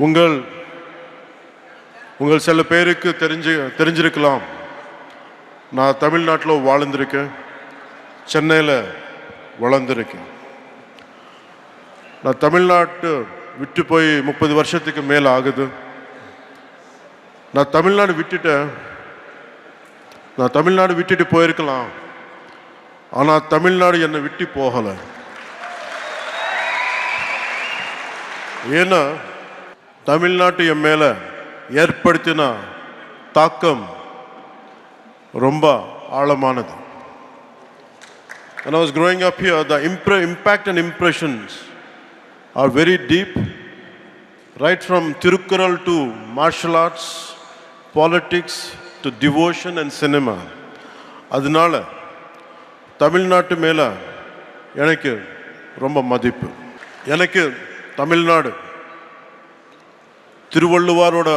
உங்கள் சில பேருக்கு தெரிஞ்சிருக்கலாம், நான் தமிழ்நாட்டில் வாழ்ந்திருக்கேன், சென்னையில் வளர்ந்துருக்கேன். நான் தமிழ்நாட்டு விட்டு போய் 30 வருஷத்துக்கு மேலே ஆகுது. நான் தமிழ்நாடு விட்டுட்டு போயிருக்கலாம், ஆனால் தமிழ்நாடு என்னை விட்டு போகலை. ஏன்னா தமிழ்நாட்டு என் மேலே ஏற்படுத்தின தாக்கம் ரொம்ப ஆழமானது. When I was growing up here, the impact and impressions are very deep, right from Tirukkural to martial arts, politics to devotion and cinema. அதனால தமிழ்நாட்டு மேலே எனக்கு ரொம்ப மதிப்பு. எனக்கு தமிழ்நாடு திருவள்ளுவரோட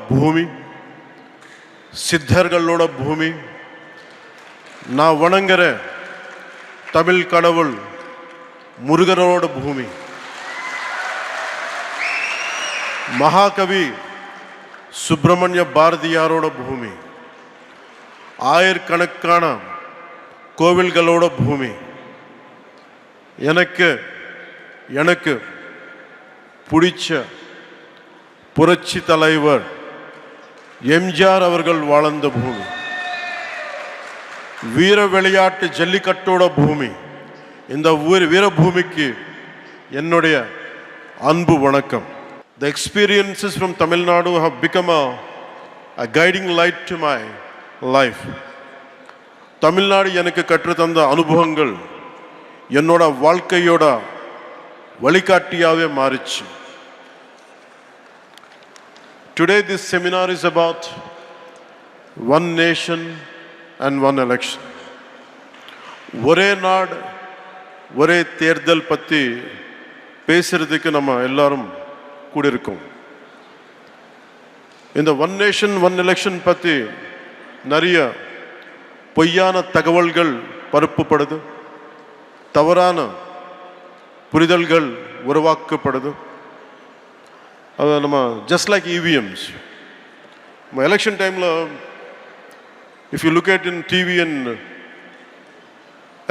பூமி, சித்தர்களோட பூமி, நான் வணங்குற தமிழ் கடவுள் முருகனோட பூமி, மகாகவி சுப்பிரமணிய பாரதியாரோட பூமி, ஆயிரக்கணக்கான கோவில்களோட பூமி. எனக்கு பிடிச்ச புரட்சி தலைவர் எம்ஜிஆர் அவர்கள் வாழ்ந்த பூமி, வீர விளையாட்டு ஜல்லிக்கட்டோட பூமி. இந்த வீரபூமிக்கு என்னுடைய அன்பு வணக்கம். The experiences from Tamil Nadu have become a guiding light to my life. Tamil Nadu எனக்கு கற்றுத்தந்த அனுபவங்கள் என்னோட வாழ்க்கையோட வழிகாட்டியாவே மாறிச்சு. Today this seminar is about one nation and one election. ஒரே நாடு ஒரே தேர்தல் பற்றி பேசுறதுக்கு நம்ம எல்லாரும் கூடியிருக்கோம். இந்த ஒன் நேஷன் ஒன் எலெக்ஷன் பற்றி நிறைய பொய்யான தகவல்கள் பரப்பப்படுது, தவறான புரிதல்கள் உருவாக்கப்படுது. அது நம்ம just like EVMs. எலெக்ஷன் டைமில் if you look at in TV and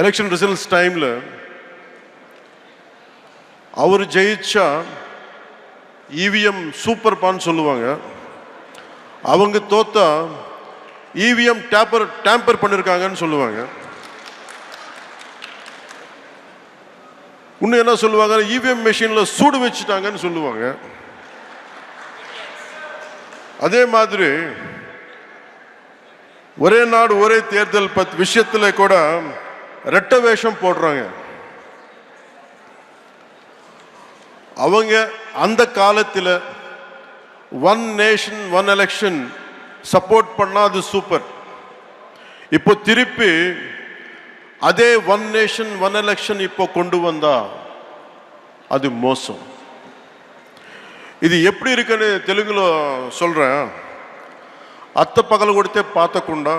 election results டைமில் அவர் ஜெயிச்சா EVM சூப்பர் பான்னு சொல்லுவாங்க, அவங்க தோத்தா EVM டேம்பர் பண்ணியிருக்காங்கன்னு சொல்லுவாங்க. இன்னும் என்ன சொல்லுவாங்க, EVM மெஷினில் சூடு வச்சுட்டாங்கன்னு சொல்லுவாங்க. அதே மாதிரி ஒரே நாடு ஒரே தேர்தல் விஷயத்தில் கூட ரெட்ட வேஷம் போடுறாங்க. அவங்க அந்த காலத்தில் one nation one election support பண்ணா அது சூப்பர். இப்போ திருப்பி அதே ஒன் நேஷன் ஒன் எலெக்ஷன் இப்போ கொண்டு வந்தா அது மோசம். இது எப்படி இருக்குன்னு தெலுங்குல சொல்றேன். அத்தை பகல் கொடுத்தே பார்த்தக்குண்டா,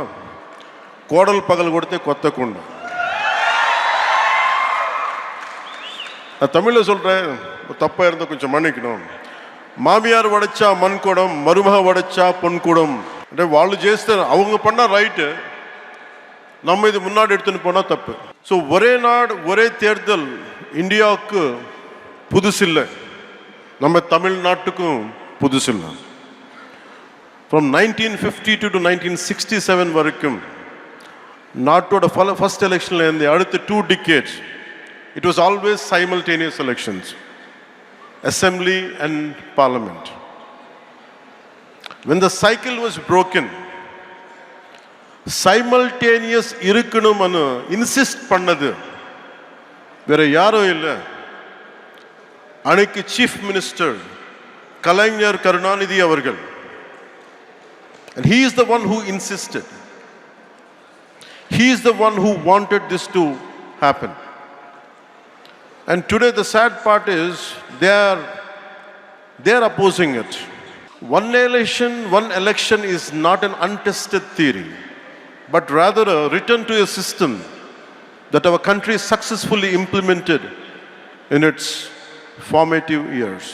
கோடல் பகல் கொடுத்தே கொத்தக்குண்டா. நான் தமிழில் சொல்றேன், தப்பா இருந்தால் கொஞ்சம் மன்னிக்கணும். மாமியார் வடைச்சா மண் குடம், மருமக வடைச்சா பொன் குடம். వాళ్ళు చేస్తే அவங்க பண்ணா ரைட்டு, நம்ம இது முன்னாடி எடுத்துன்னு போனா தப்பு. ஸோ ஒரே நாடு ஒரே தேர்தல் இந்தியாவுக்கு புதுசில்லை, நம்ம தமிழ்நாட்டுக்கும் புதுசில்லை. ஃப்ரம் 1952 to 1967 வரைக்கும் நாட்டோட ஃபர்ஸ்ட் எலெக்ஷன்ல இருந்து அடுத்த 2 decades it was always simultaneous elections, assembly and parliament. When the cycle was broken, simultaneous இருக்கணும்னு இன்சிஸ்ட் பண்ணது வேற யாரோ இல்லை, அன்னைக்கு சீஃப் மினிஸ்டர் கலைஞர் கருணாநிதி அவர்கள். And he is the one who insisted. He is the one who wanted this to happen. And today the sad part is they are opposing it. One nation, one election is not an untested theory, but rather a return to a system that our country successfully implemented in its formative years.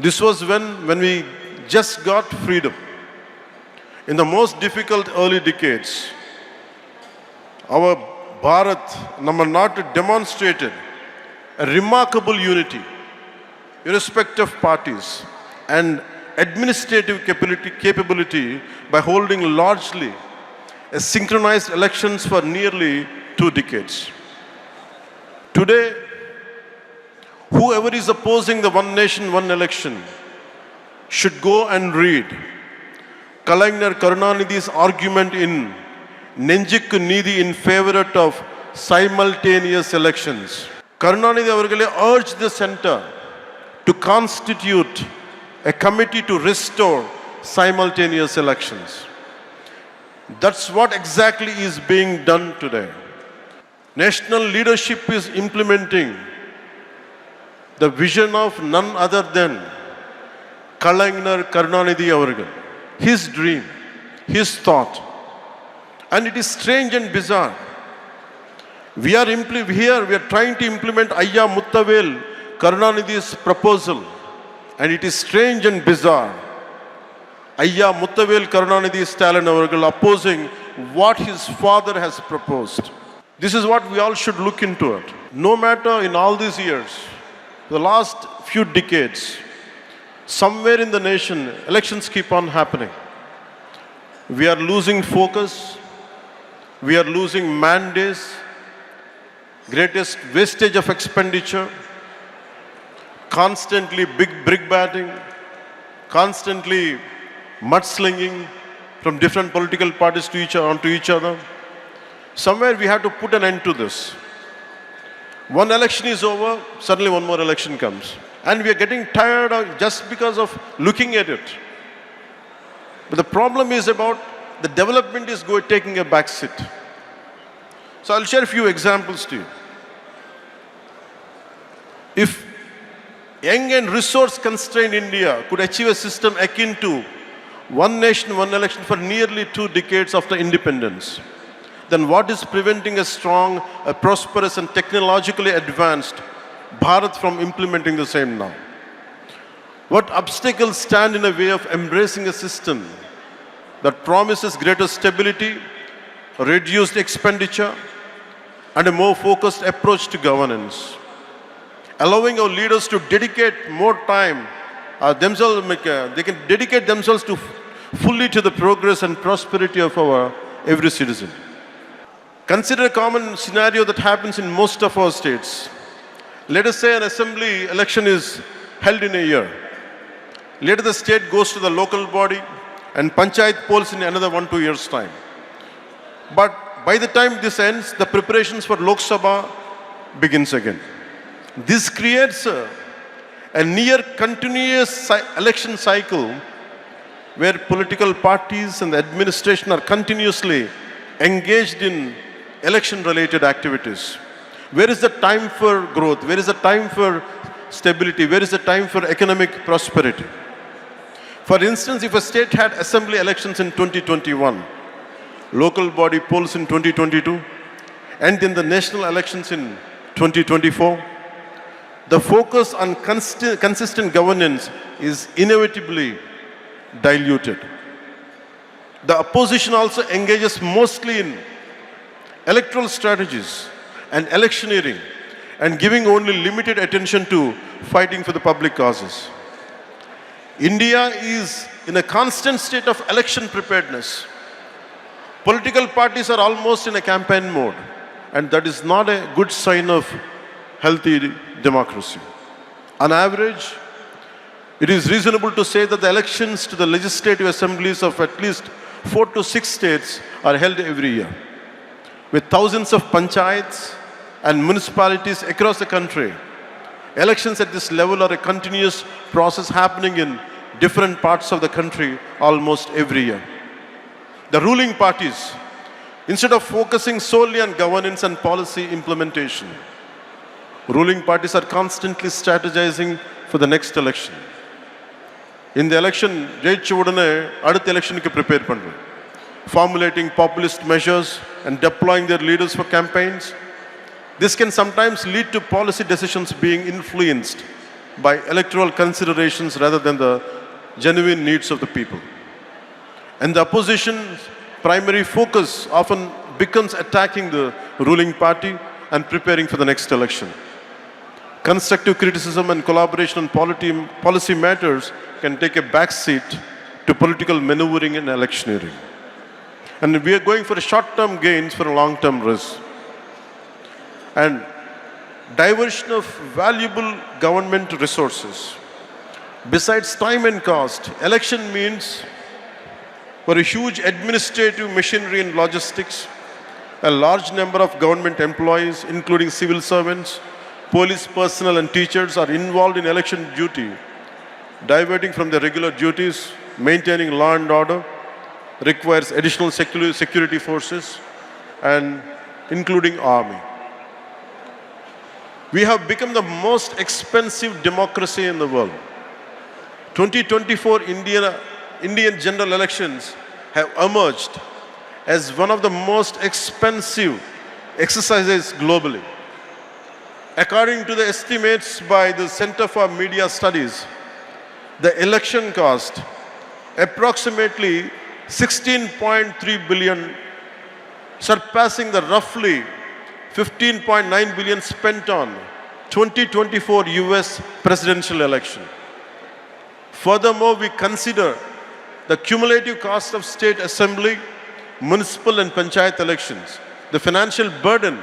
This was when we just got freedom. In the most difficult early decades, our Bharat, Namanat, demonstrated a remarkable unity, irrespective of parties, and administrative capability by holding largely a synchronized elections for nearly 2 decades. Today, whoever is opposing the one nation, one election should go and read Kalainar Karunanidhi's argument in Nenjikku Needhi in favor of simultaneous elections. Karunanidhi avargale urged the center to constitute a committee to restore simultaneous elections. That's what exactly is being done today. National leadership is implementing the vision of none other than Kalainar Karunanidhi avargal. His dream, his thought. And it is strange and bizarre. We are trying to implement Ayya Muttavel Karunanidhi's proposal. And it is strange and bizarre. Ayya Muttavel Karunanidhi Stalin avargal opposing what his father has proposed. This is what we all should look into it. No matter in all these years, the last few decades, somewhere in the nation, elections keep on happening. We are losing focus. We are losing mandates. Greatest wastage of expenditure. Constantly big brick batting. Constantly mudslinging from different political parties onto each other. Somewhere we have to put an end to this. One election is over, suddenly one more election comes. And we are getting tired of just because of looking at it. But the problem is about the development is taking a back seat. So I'll share a few examples to you. If young and resource-constrained India could achieve a system akin to one nation, one election for nearly 2 decades after independence, then what is preventing a strong, a prosperous and technologically advanced Bharat from implementing the same now? What obstacles stand in the way of embracing a system that promises greater stability, reduced expenditure, and a more focused approach to governance? Allowing our leaders to dedicate more time, they can dedicate themselves fully to the progress and prosperity of our every citizen. Consider a common scenario that happens in most of our states. Let us say an assembly election is held in a year. Later the state goes to the local body and panchayat polls in another 1-2 years' time. But by the time this ends, the preparations for Lok Sabha begins again. This creates a near continuous election cycle where political parties and the administration are continuously engaged in election-related activities. Where is the time for growth? Where is the time for stability? Where is the time for economic prosperity? For instance, if a state had assembly elections in 2021, local body polls in 2022, and then the national elections in 2024, the focus on consistent governance is inevitably diluted. The opposition also engages mostly in electoral strategies and electioneering and giving only limited attention to fighting for the public causes. India is in a constant state of election preparedness. Political parties are almost in a campaign mode, and that is not a good sign of healthy democracy. On average, it is reasonable to say that the elections to the legislative assemblies of at least 4 to 6 states are held every year. With thousands of panchayats and municipalities across the country, elections at this level are a continuous process happening in different parts of the country almost every year. The ruling parties, instead of focusing solely on governance and policy implementation, ruling parties are constantly strategizing for the next election. In the election, ஜெயிச்ச உடனே அடுத்த எலெக்ஷனுக்கு prepare பண்றோம். Formulating populist measures and deploying their leaders for campaigns. This can sometimes lead to policy decisions being influenced by electoral considerations rather than the genuine needs of the people. And the opposition's primary focus often becomes attacking the ruling party and preparing for the next election. Constructive criticism and collaboration on policy matters can take a backseat to political maneuvering and electioneering. And we are going for short-term gains for a long-term risk. And diversion of valuable government resources. Besides time and cost, election means for a huge administrative machinery and logistics, a large number of government employees, including civil servants, police personnel and teachers are involved in election duty, diverting from their regular duties, maintaining law and order, requires additional security forces, and including army. We have become the most expensive democracy in the world. 2024 Indian general elections have emerged as one of the most expensive exercises globally. According to the estimates by the Center for Media Studies, the election cost approximately 16.3 billion, surpassing the roughly 15.9 billion spent on 2024 US presidential election. Furthermore, we consider the cumulative cost of state assembly, municipal and panchayat elections. The financial burden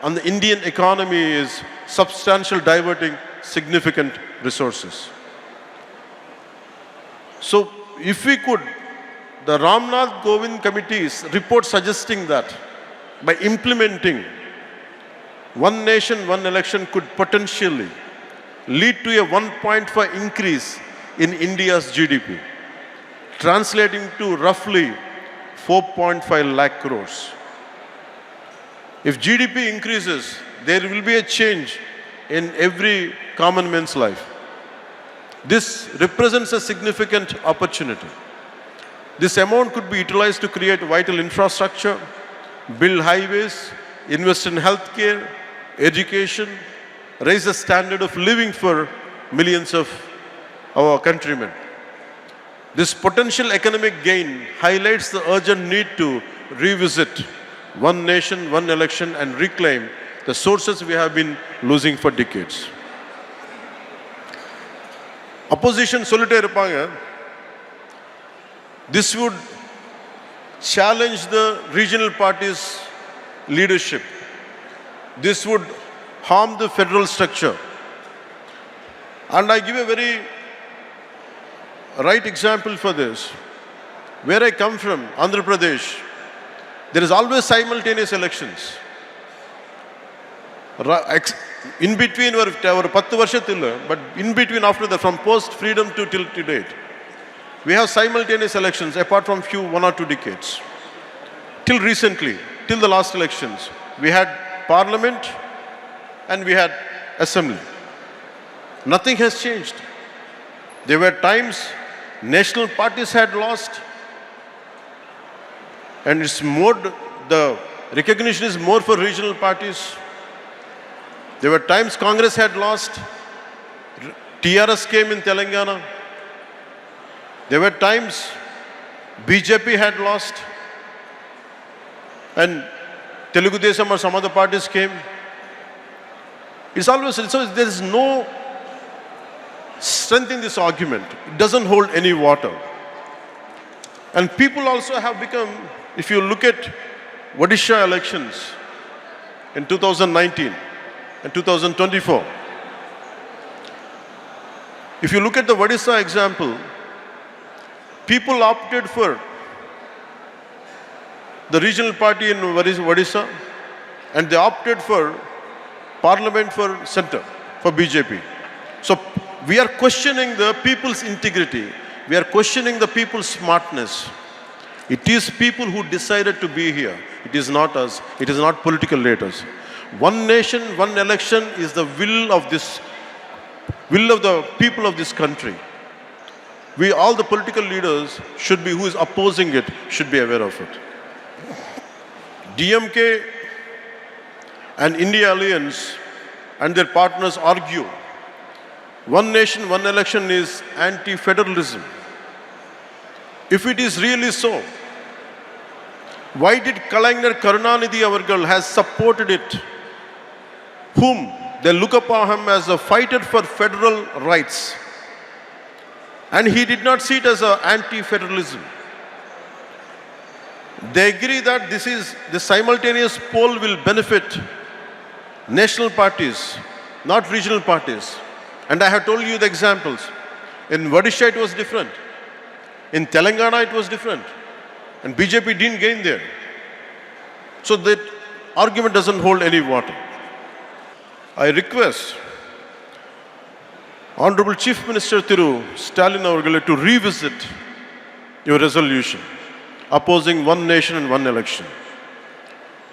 on the Indian economy is substantial, diverting significant resources. So, if we could, the Ramnath Kovind Committee's report suggesting that by implementing one nation, one election could potentially lead to a 1.5 increase in India's GDP, translating to roughly 4.5 lakh crores. If GDP increases, there will be a change in every common man's life. This represents a significant opportunity. This amount could be utilized to create vital infrastructure, build highways, invest in healthcare, education, raise the standard of living for millions of our countrymen. This potential economic gain highlights the urgent need to revisit one nation, one election and reclaim the sources we have been losing for decades. Opposition solitary irupanga. This would challenge the regional parties' leadership. This would harm the federal structure. And I give a very right example for this. Where I come from, Andhra Pradesh, there is always simultaneous elections. In between, but in between after that, from post-freedom to till date, we have simultaneous elections apart from one or two decades. Till recently, till the last elections, we had parliament and we had assembly. Nothing has changed. There were times national parties had lost, and it's more, the recognition is more for regional parties. There were times Congress had lost, TRS came in Telangana. There were times BJP had lost, and Telugu Desam or some other parties came. It's always, so there is no strength in this argument. It doesn't hold any water. And people also have become, if you look at Odisha elections in 2019 and 2024, if you look at the Odisha example, people opted for the regional party in Odisha and they opted for parliament for center, for BJP. So we are questioning the people's integrity. We are questioning the people's smartness. It is people who decided to be here. It is not us. It is not political leaders. One nation, one election is the will of the people of this country. We, all the political leaders should be, who is opposing it, should be aware of it. DMK and India Alliance and their partners argue one nation, one election is anti-federalism. If it is really so, why did Kalaignar Karunanidhi avargal has supported it, whom they look upon him as a fighter for federal rights, and he did not see it as an anti-federalism? They agree that the simultaneous poll will benefit national parties, not regional parties. And I have told you the examples. In Odisha it was different. In Telangana it was different. And BJP didn't gain there. So that argument doesn't hold any water. I request Honorable Chief Minister Thiru Stalin avargale to revisit your resolution opposing one nation and one election.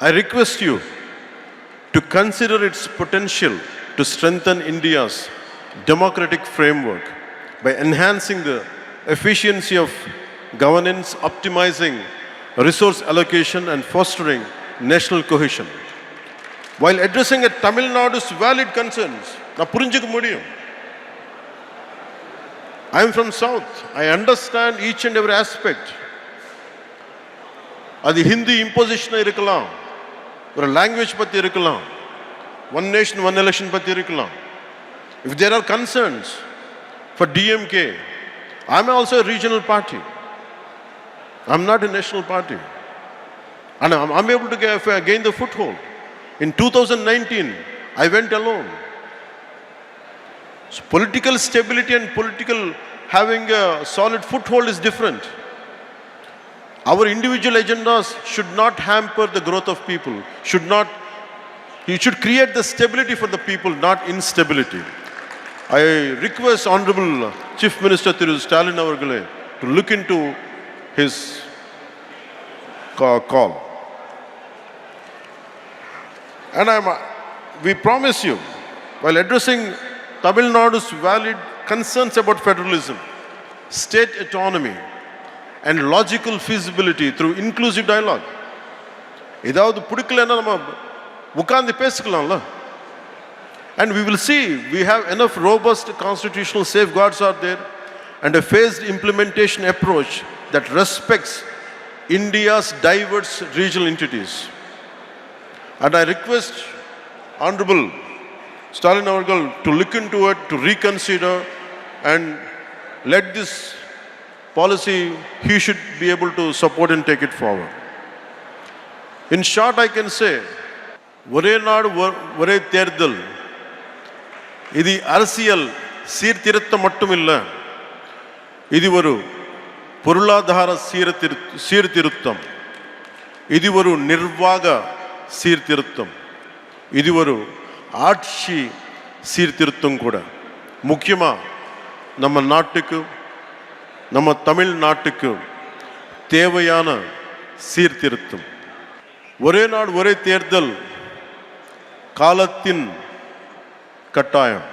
I request you to consider its potential to strengthen India's democratic framework by enhancing the efficiency of governance, optimizing resource allocation, and fostering national cohesion. While addressing a Tamil Nadu's valid concerns, I am from South. I understand each and every aspect. அது Hindi imposition இருக்கலாம், ஒரு language பற்றி இருக்கலாம், one nation one election பற்றி இருக்கலாம். If there are concerns for DMK, I am also a regional party. I am not a national party. And I am able to gain the foothold. In 2019, I went alone. So political stability and political having a solid foothold is different. Our individual agendas should not hamper the growth of people. You should create the stability for the people, not instability. I request Honorable Chief Minister Thiru Stalin avargale to look into his call. And we promise you, while addressing Tamil Nadu's valid concerns about federalism, state autonomy, and logical feasibility through inclusive dialogue. ஏதாவது பிடிக்கலன்னா நம்ம உட்கார்ந்து பேசிக்கலாம்ல. And we will see we have enough robust constitutional safeguards out there and a phased implementation approach that respects India's diverse regional entities. And I request Honorable Stalin avargal to look into it, to reconsider, and let this policy, he should be able to support and take it forward. In short, I can say, ஒரே நாடு ஒரே தேர்தல் இது அரசியல் சீர்திருத்தம் மட்டும் இல்லை, இது ஒரு பொருளாதார சீர்திருத்தம், இது ஒரு நிர்வாக சீர்திருத்தம், இது ஒரு ஆட்சி சீர்திருத்தம் கூட. முக்கியமா நம்ம நாட்டுக்கு, நம்ம தமிழ்நாட்டுக்கு தேவையான சீர்திருத்தம். ஒரே நாடு ஒரே தேர்தல் காலத்தின் கட்டாயம்.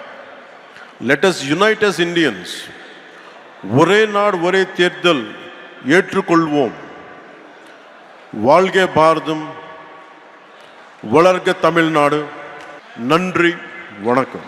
Let us unite as Indians. ஒரே நாடு ஒரே தேர்தல் ஏற்றுக்கொள்வோம். வாழ்க பாரதம், வளர்க தமிழ்நாடு. நன்றி, வணக்கம்.